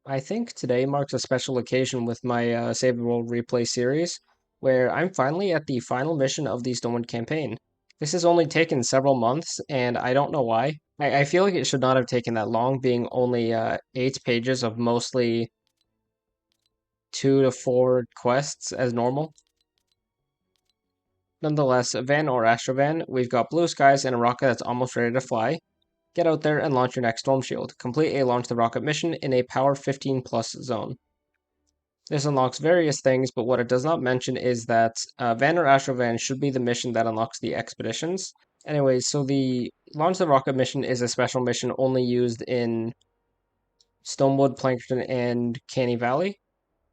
I think today marks a special occasion with my Save the World replay series, where I'm finally at the final mission of the Stonewood Campaign. This has only taken several months, and I don't know why. I feel like it should not have taken that long, being only 8 pages of mostly 2 to 4 quests as normal. Nonetheless, Van or Astro-Van, we've got blue skies and a rocket that's almost ready to fly. Get out there and launch your next storm shield. Complete a launch the rocket mission in a power 15 plus zone. This unlocks various things, but what it does not mention is that Van or Astro-Van should be the mission that unlocks the expeditions. Anyways, so the Launch the Rocket mission is a special mission only used in Stonewood, Plankerton, and Canny Valley.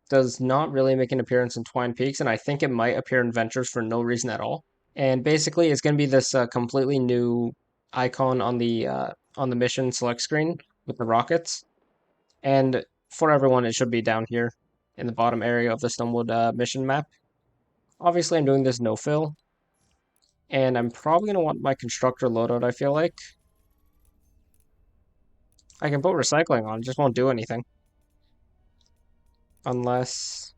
Does not really make an appearance in Twine Peaks, and I think it might appear in Ventures for no reason at all. And basically, it's going to be this completely new icon on the mission select screen with the rockets. And for everyone, it should be down here in the bottom area of the Stonewood mission map. Obviously, I'm doing this no fill, and I'm probably going to want my constructor loadout, I feel like. I can put recycling on, it just won't do anything. Unless...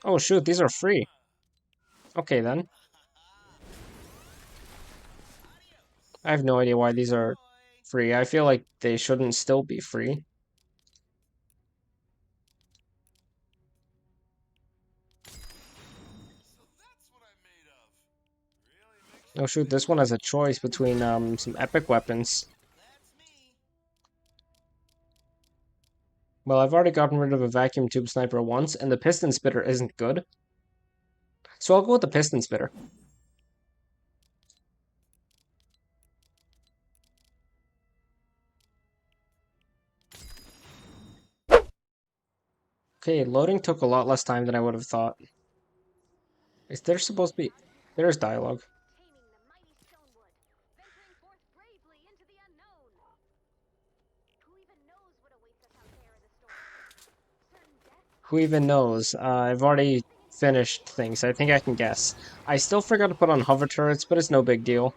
Oh shoot, these are free. Okay then. I have no idea why these are free. I feel like they shouldn't still be free. Oh shoot, this one has a choice between some epic weapons. Well, I've already gotten rid of a vacuum tube sniper once, and the piston spitter isn't good. So I'll go with the piston spitter. Okay, loading took a lot less time than I would have thought. Is there supposed to be... There's dialogue. Who even knows? I've already finished things. I think I can guess. I still forgot to put on hover turrets, but it's no big deal.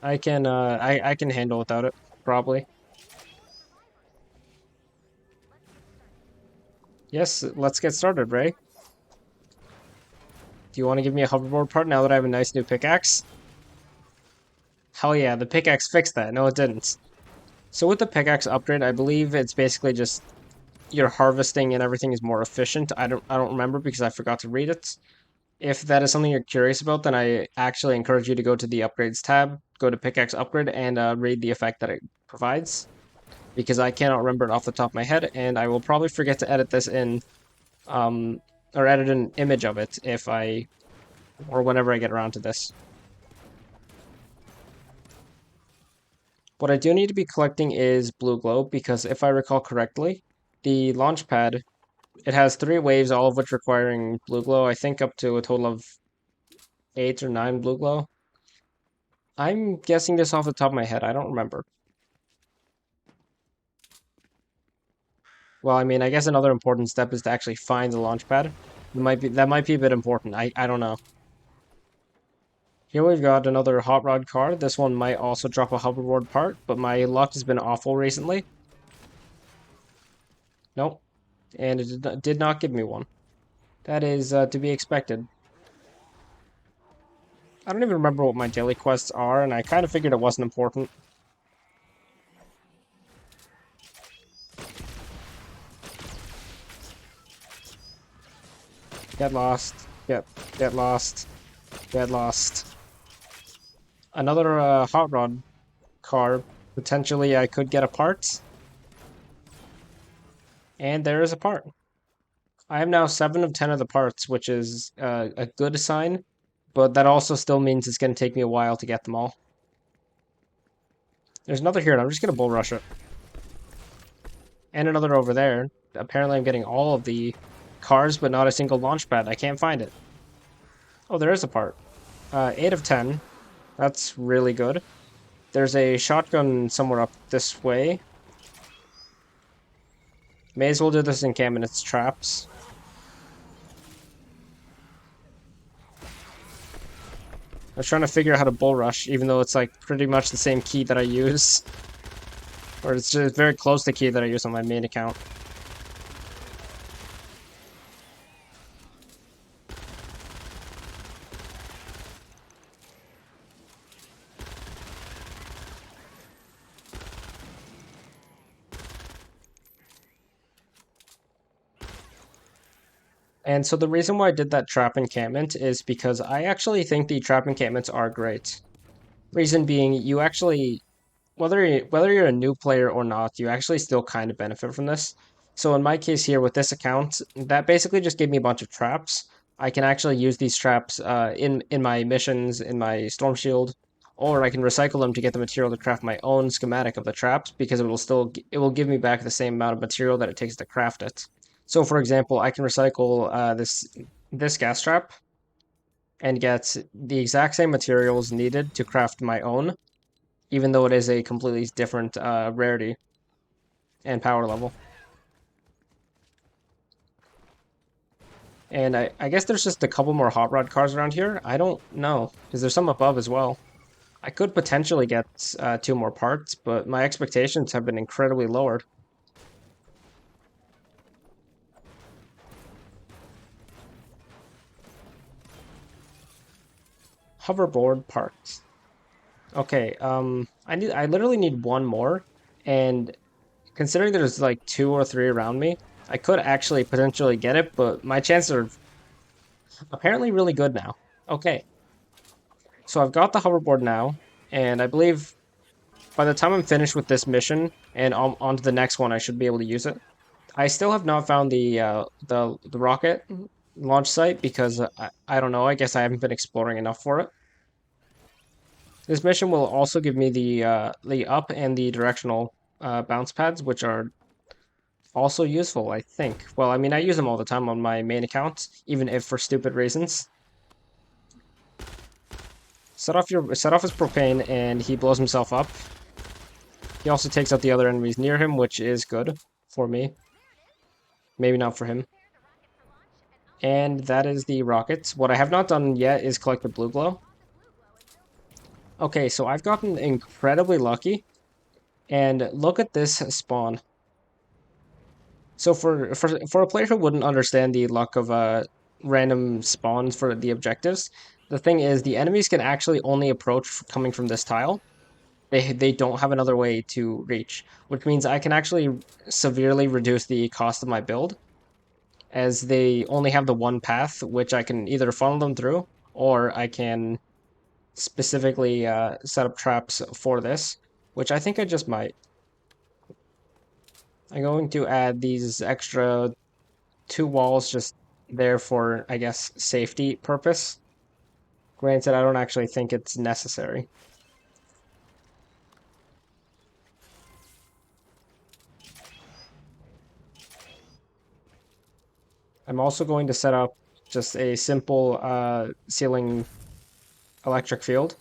I can handle without it, probably. Yes, let's get started, Ray. Do you want to give me a hoverboard part now that I have a nice new pickaxe? Hell yeah, the pickaxe fixed that. No, it didn't. So with the pickaxe upgrade, I believe it's basically just your harvesting and everything is more efficient. I don't remember because I forgot to read it. If that is something you're curious about, then I actually encourage you to go to the upgrades tab, go to pickaxe upgrade, and read the effect that it provides. Because I cannot remember it off the top of my head, and I will probably forget to edit this in, or edit an image of it or whenever I get around to this. What I do need to be collecting is blue glow, because if I recall correctly, the launch pad, it has 3 waves, all of which requiring blue glow. I think up to a total of 8 or 9 blue glow. I'm guessing this off the top of my head. I don't remember. Well, I mean, I guess another important step is to actually find the launch pad. That might be a bit important. I don't know. Here we've got another hot rod car. This one might also drop a hoverboard part, but my luck has been awful recently. Nope. And it did not give me one. That is to be expected. I don't even remember what my daily quests are, and I kind of figured it wasn't important. Get lost. Get lost. Get lost. Another hot rod car. Potentially I could get a part. And there is a part. I have now 7 of 10 of the parts, which is a good sign, but that also still means it's going to take me a while to get them all. There's another here, and I'm just going to bull rush it. And another over there. Apparently I'm getting all of the cars, but not a single launch pad. I can't find it. Oh, there is a part. 8 of 10. That's really good. There's a shotgun somewhere up this way. May as well do this encampments traps. was trying to figure out how to bull rush, even though it's like pretty much the same key that I use. Or it's just very close to the key that I use on my main account. And so the reason why I did that trap encampment is because I actually think the trap encampments are great. Reason being, you actually, whether you're a new player or not, you actually still kind of benefit from this. So in my case here with this account, that basically just gave me a bunch of traps. I can actually use these traps in my missions, in my storm shield, or I can recycle them to get the material to craft my own schematic of the traps because it will give me back the same amount of material that it takes to craft it. So for example, I can recycle this gas trap and get the exact same materials needed to craft my own, even though it is a completely different rarity and power level. And I guess there's just a couple more hot rod cars around here. I don't know, because there's some above as well. I could potentially get 2 more parts, but my expectations have been incredibly lowered. Hoverboard parts. Okay, I literally need 1 more, and considering there's like 2 or 3 around me, I could actually potentially get it, but my chances are apparently really good now. Okay, so I've got the hoverboard now, and I believe by the time I'm finished with this mission and on to the next one, I should be able to use it. I still have not found the rocket launch site because I don't know. I guess I haven't been exploring enough for it. This mission will also give me the up and the directional bounce pads, which are also useful, I think. Well, I mean, I use them all the time on my main account, even if for stupid reasons. Set off his propane, and he blows himself up. He also takes out the other enemies near him, which is good for me. Maybe not for him. And that is the rockets. What I have not done yet is collect the blue glow. Okay, so I've gotten incredibly lucky. And look at this spawn. So for a player who wouldn't understand the luck of random spawns for the objectives, the thing is the enemies can actually only approach coming from this tile. They don't have another way to reach, which means I can actually severely reduce the cost of my build, as they only have the one path, which I can either funnel them through, or I can specifically set up traps for this, which I think I just might. I'm going to add these extra 2 walls just there for, I guess, safety purpose. Granted, I don't actually think it's necessary. I'm also going to set up just a simple ceiling electric field.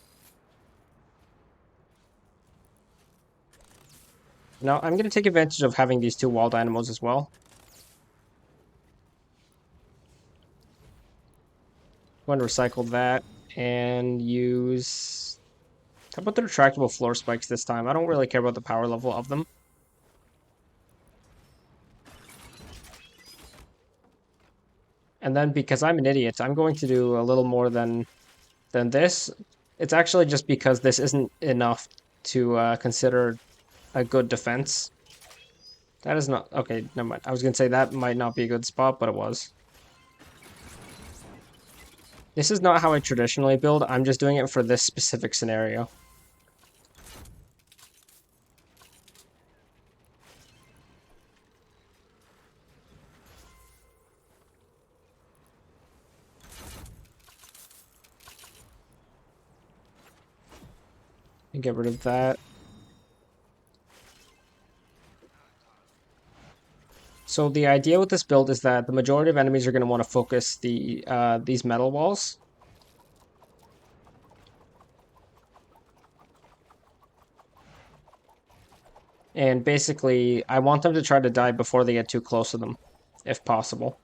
Now, I'm going to take advantage of having these 2 wall dynamos as well. I'm going to recycle that and use... How about the retractable floor spikes this time? I don't really care about the power level of them. And then because I'm an idiot, I'm going to do a little more than this. It's actually just because this isn't enough to consider a good defense. That is not... Okay, never mind. I was going to say that might not be a good spot, but it was. This is not how I traditionally build. I'm just doing it for this specific scenario. And get rid of that. So the idea with this build is that the majority of enemies are going to want to focus these metal walls. And basically, I want them to try to die before they get too close to them, if possible.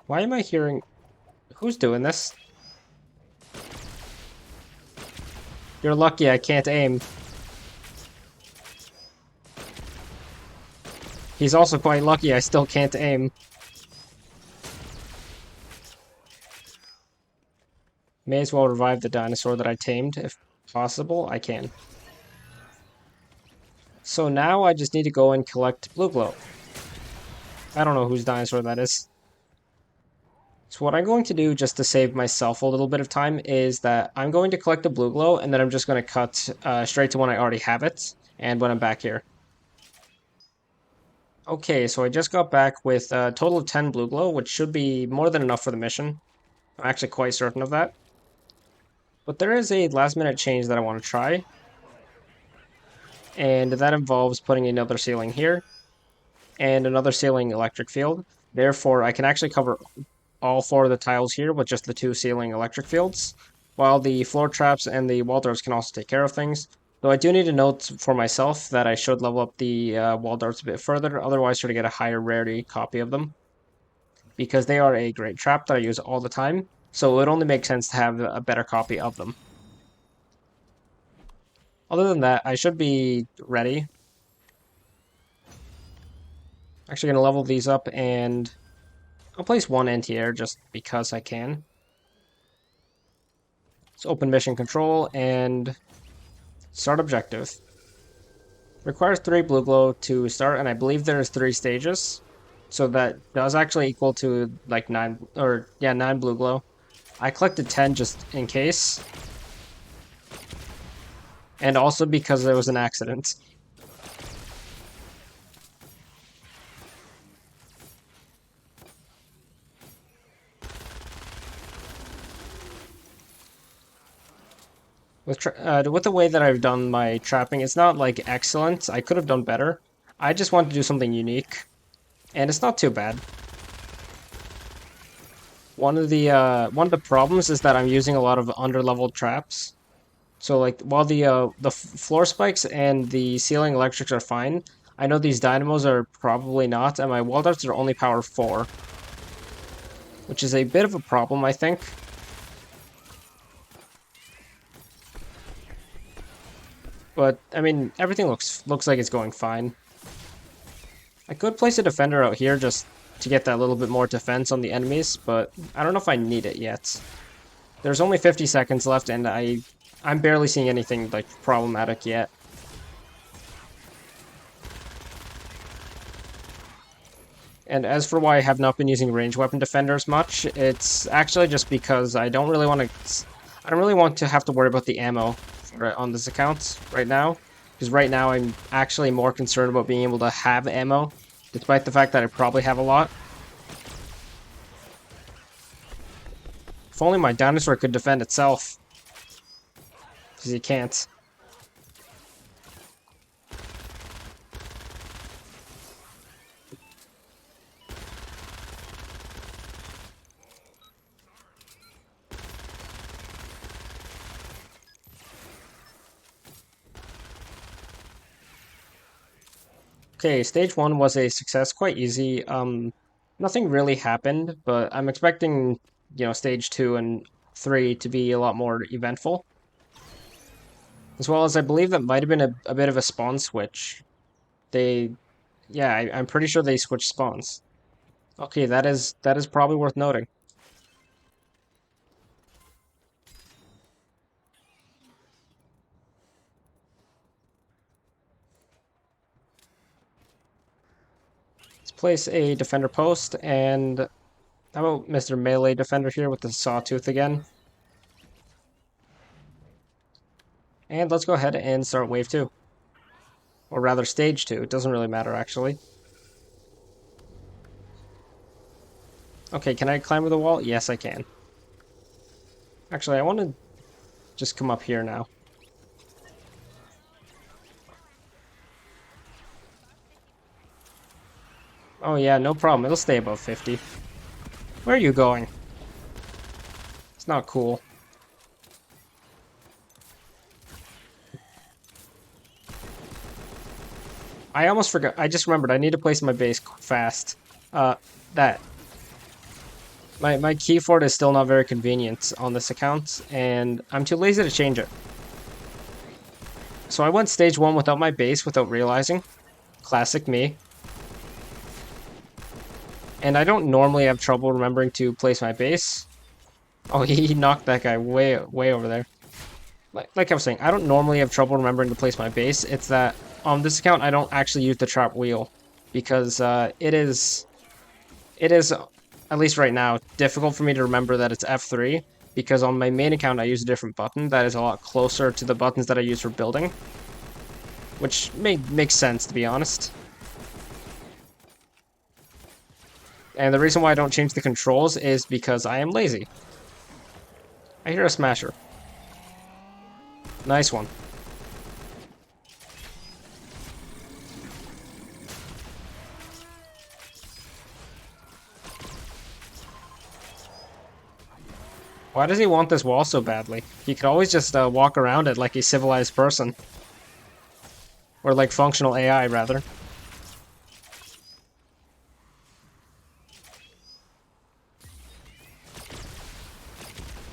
Why am I hearing... Who's doing this? You're lucky I can't aim. He's also quite lucky I still can't aim. May as well revive the dinosaur that I tamed, if possible. I can. So now I just need to go and collect blue glow. I don't know whose dinosaur that is. So what I'm going to do, just to save myself a little bit of time, is that I'm going to collect the blue glow, and then I'm just going to cut straight to when I already have it, and when I'm back here. Okay, so I just got back with a total of 10 blue glow, which should be more than enough for the mission. I'm actually quite certain of that. But there is a last minute change that I want to try. And that involves putting another ceiling here, and another ceiling electric field. Therefore, I can actually cover all 4 of the tiles here with just the 2 ceiling electric fields, while the floor traps and the wall darts can also take care of things. Though I do need to note for myself that I should level up the wall darts a bit further, otherwise try to get a higher rarity copy of them, because they are a great trap that I use all the time, so it would only make sense to have a better copy of them. Other than that, I should be ready. Actually going to level these up, and I'll place 1 anti-air just because I can. Let's open mission control and start objective. Requires 3 blue glow to start, and I believe there's 3 stages. So that does actually equal to like 9, or yeah, 9 blue glow. I collected 10 just in case. And also because there was an accident. With the way that I've done my trapping, it's not like excellent. I could have done better. I just wanted to do something unique. And it's not too bad. One of the problems is that I'm using a lot of underleveled traps. So like while the floor spikes and the ceiling electrics are fine, I know these dynamos are probably not, and my wall darts are only power 4, which is a bit of a problem, I think. But I mean, everything looks like it's going fine. I could place a defender out here just to get that little bit more defense on the enemies, but I don't know if I need it yet. There's only 50 seconds left, and I'm barely seeing anything like problematic yet. And as for why I have not been using ranged weapon defenders much, it's actually just because I don't really want to have to worry about the ammo on this account right now. Because right now I'm actually more concerned about being able to have ammo, despite the fact that I probably have a lot. If only my dinosaur could defend itself. Because he can't. Okay, stage 1 was a success, quite easy. Nothing really happened, but I'm expecting, stage 2 and 3 to be a lot more eventful. As well as I believe that might have been a bit of a spawn switch. I'm pretty sure they switched spawns. Okay, that is probably worth noting. Let's place a defender post, and how about Mr. Melee Defender here with the sawtooth again? And let's go ahead and start wave 2. Or rather, stage 2. It doesn't really matter, actually. Okay, can I climb over the wall? Yes, I can. Actually, I want to just come up here now. Oh yeah, no problem. It'll stay above 50. Where are you going? It's not cool. I almost forgot. I just remembered. I need to place my base fast. That. My key for it is still not very convenient on this account, and I'm too lazy to change it. So I went stage 1 without my base without realizing. Classic me. And I don't normally have trouble remembering to place my base. Oh, he knocked that guy way over there. Like I was saying, I don't normally have trouble remembering to place my base. It's that on this account, I don't actually use the trap wheel because it is, at least right now, difficult for me to remember that it's F3 because on my main account, I use a different button that is a lot closer to the buttons that I use for building, which makes sense, to be honest. And the reason why I don't change the controls is because I am lazy. I hear a smasher. Nice one. Why does he want this wall so badly? He could always just walk around it like a civilized person. Or like functional AI, rather.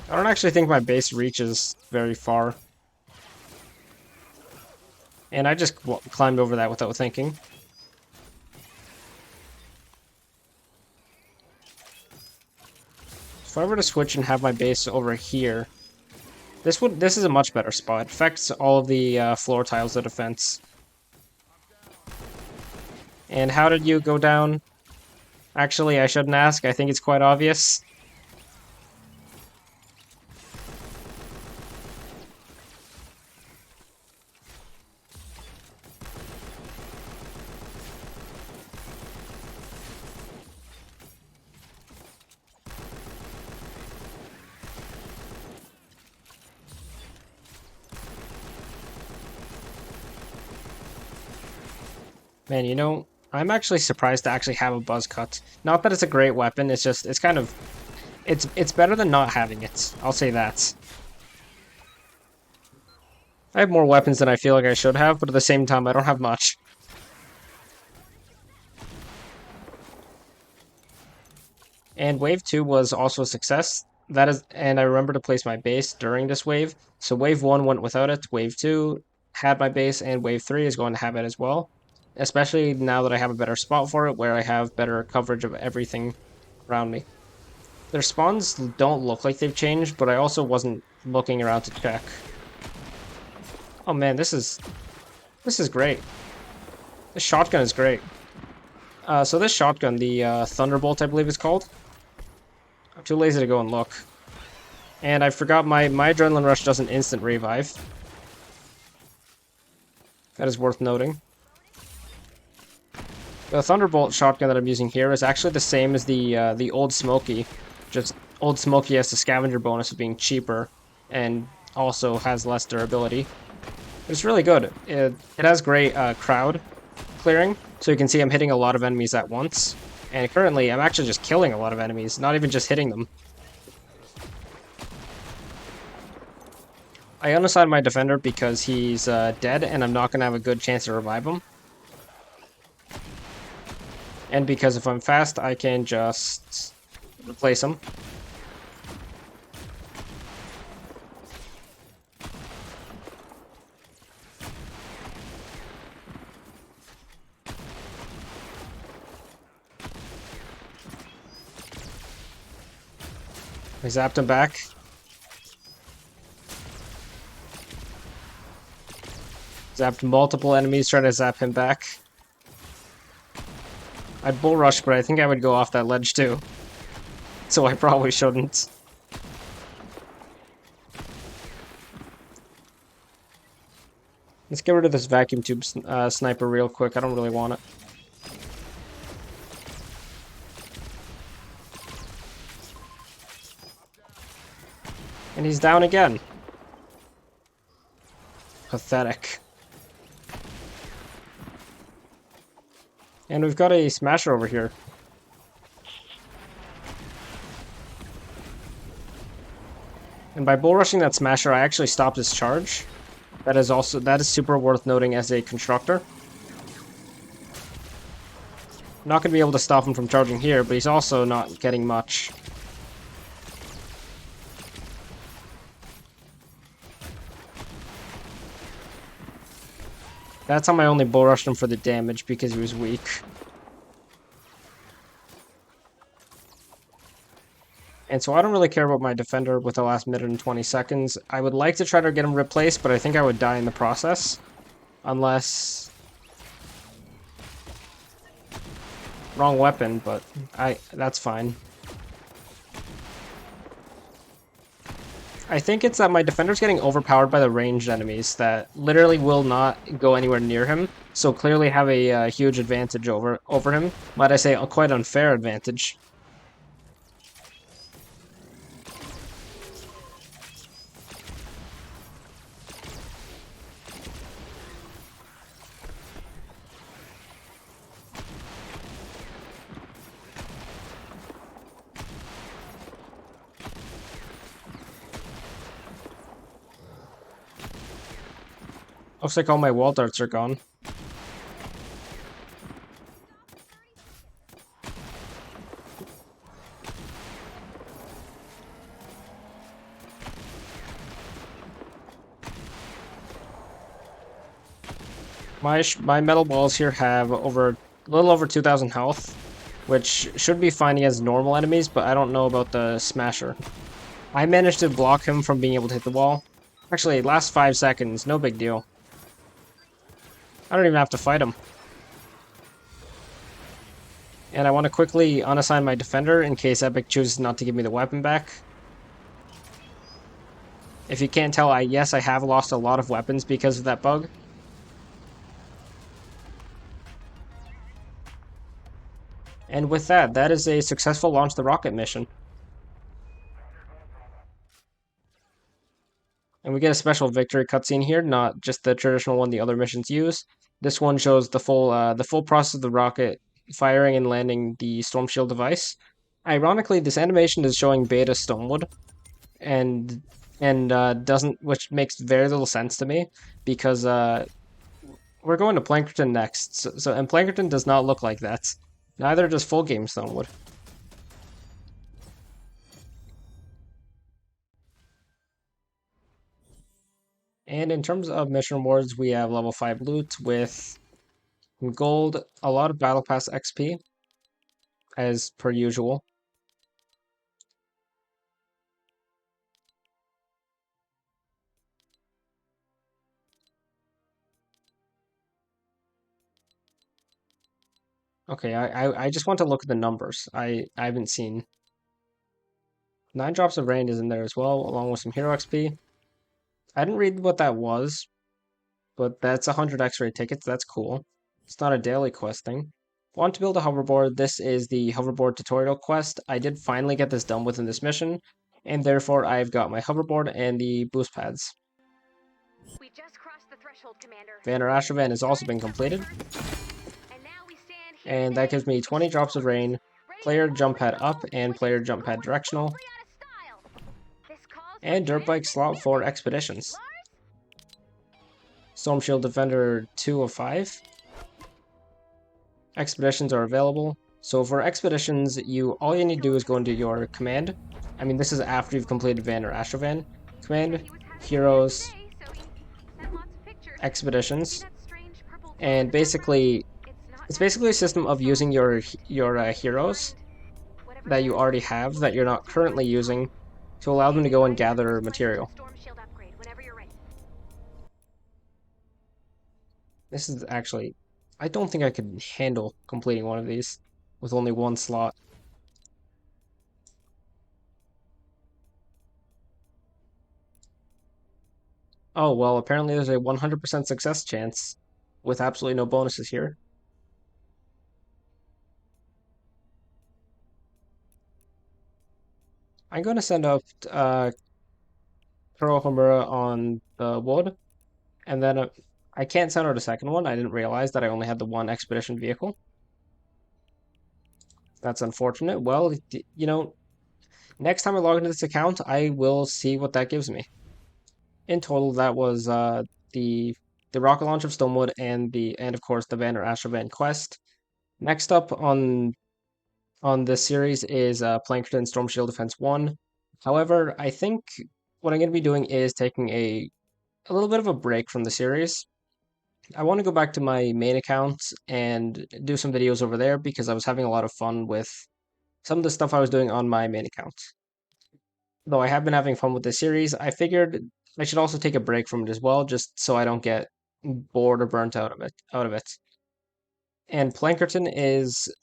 I don't actually think my base reaches very far. And I just climbed over that without thinking. If I were to switch and have my base over here, this is a much better spot. It affects all of the floor tiles of defense. And how did you go down? Actually, I shouldn't ask. I think it's quite obvious. Man, you know, I'm actually surprised to actually have a buzz cut. Not that it's a great weapon, it's just, it's kind of, it's better than not having it. I'll say that. I have more weapons than I feel like I should have, but at the same time, I don't have much. And wave 2 was also a success. That is, and I remember to place my base during this wave. So wave 1 went without it, wave 2 had my base, and wave 3 is going to have it as well. Especially now that I have a better spot for it, where I have better coverage of everything around me. Their spawns don't look like they've changed, but I also wasn't looking around to check. Oh man, this is great. This shotgun is great. So this shotgun, the Thunderbolt, I believe it's called. I'm too lazy to go and look. And I forgot my Adrenaline Rush doesn't instant revive. That is worth noting. The Thunderbolt shotgun that I'm using here is actually the same as the Old Smoky. Just Old Smoky has the scavenger bonus of being cheaper and also has less durability. It's really good. It has great crowd clearing, so you can see I'm hitting a lot of enemies at once. And currently, I'm actually just killing a lot of enemies, not even just hitting them. I unassigned my defender because he's dead, and I'm not going to have a good chance to revive him. And because if I'm fast, I can just replace him. I zapped him back. Zapped multiple enemies trying to zap him back. I'd bull rush, but I think I would go off that ledge too. So I probably shouldn't. Let's get rid of this vacuum tube sniper real quick. I don't really want it. And he's down again. Pathetic. And we've got a smasher over here. And by bull rushing that smasher, I actually stopped his charge. That is super worth noting as a constructor. I'm not going to be able to stop him from charging here, but he's also not getting much. That time I only bull rushed him for the damage because he was weak. And so I don't really care about my defender with the last minute and 20 seconds. I would like to try to get him replaced, but I think I would die in the process. Unless... Wrong weapon, but that's fine. I think it's that my defender's getting overpowered by the ranged enemies that literally will not go anywhere near him, so clearly have a huge advantage over him. Might I say, a quite unfair advantage. Looks like all my wall darts are gone. My metal balls here have a little over 2,000 health, which should be fine against normal enemies, but I don't know about the smasher. I managed to block him from being able to hit the wall. Actually, last 5 seconds, no big deal. I don't even have to fight him. And I want to quickly unassign my defender in case Epic chooses not to give me the weapon back. If you can't tell, yes, I have lost a lot of weapons because of that bug. And with that, that is a successful launch the rocket mission. And we get a special victory cutscene here, not just the traditional one the other missions use. This one shows the full process of the rocket firing and landing the storm shield device. Ironically, this animation is showing beta Stonewood, and doesn't, which makes very little sense to me because we're going to Plankerton next. And Plankerton does not look like that. Neither does full game Stonewood. And in terms of mission rewards, we have level 5 loot with gold, a lot of Battle Pass XP, as per usual. Okay, I just want to look at the numbers. I haven't seen. 9 drops of rain is in there as well, along with some hero XP. I didn't read what that was, but that's 100 X-ray tickets. That's cool. It's not a daily quest thing. Want to build a hoverboard. This is the hoverboard tutorial quest. I did finally get this done within this mission, and therefore I've got my hoverboard and the boost pads. We just crossed the threshold, Commander. Banner Astro-Van has also been completed. And that gives me 20 drops of rain, player jump pad up, and player jump pad directional, and dirt bike slot for expeditions. Storm Shield Defender 2 of 5. Expeditions are available. So for expeditions, all you need to do is go into your command. I mean, this is after you've completed Van or Astro-Van. Command, heroes, expeditions, and basically, it's basically a system of using your heroes that you already have that you're not currently using to allow them to go and gather material. This is actually, I don't think I could handle completing one of these with only one slot. Oh, well, apparently there's a 100% success chance with absolutely no bonuses here. I'm going to send up Kuro Homura on the wood, and then I can't send out a second one. I didn't realize that I only had the one expedition vehicle. That's unfortunate. Well, you know, next time I log into this account, I will see what that gives me. In total, that was the rocket launch of Stonewood and of course the Van or Astro-Van quest. Next up on this series is Plankerton Storm Shield Defense 1. However, I think what I'm going to be doing is taking a little bit of a break from the series I want to go back to my main account and do some videos over there because I was having a lot of fun with some of the stuff I was doing on my main account. Though I have been having fun with this series, I figured I should also take a break from it as well, just so I don't get bored or burnt out of it. And Plankerton is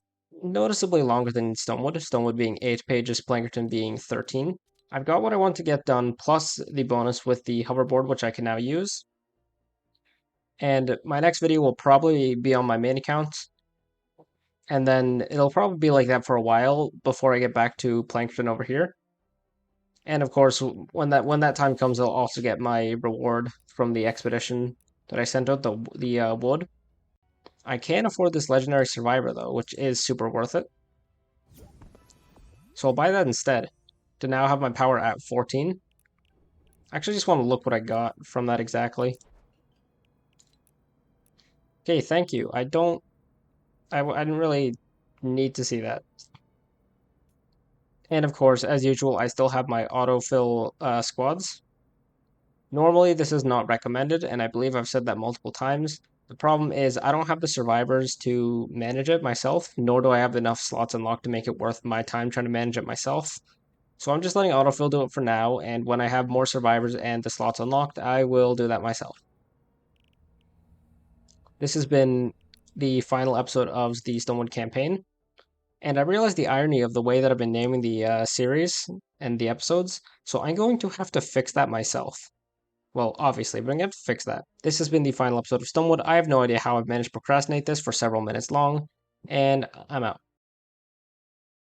noticeably longer than Stonewood, Stonewood being 8 pages, Plankerton being 13. I've got what I want to get done, plus the bonus with the hoverboard, which I can now use. And my next video will probably be on my main account, and then it'll probably be like that for a while before I get back to Plankerton over here. And of course, when that time comes, I'll also get my reward from the expedition that I sent out, the wood. I can't afford this legendary survivor though, which is super worth it. So I'll buy that instead to now have my power at 14. I actually just want to look what I got from that exactly. Okay, thank you. I didn't really need to see that. And of course, as usual, I still have my autofill squads. Normally, this is not recommended, and I believe I've said that multiple times. The problem is I don't have the survivors to manage it myself, nor do I have enough slots unlocked to make it worth my time trying to manage it myself. So I'm just letting autofill do it for now, and when I have more survivors and the slots unlocked, I will do that myself. This has been the final episode of the Stonewood Campaign, and I realized the irony of the way that I've been naming the series and the episodes, so I'm going to have to fix that myself. Well, obviously, but I'm going to have to fix that. This has been the final episode of Stonewood. I have no idea how I've managed to procrastinate this for several minutes long, and I'm out.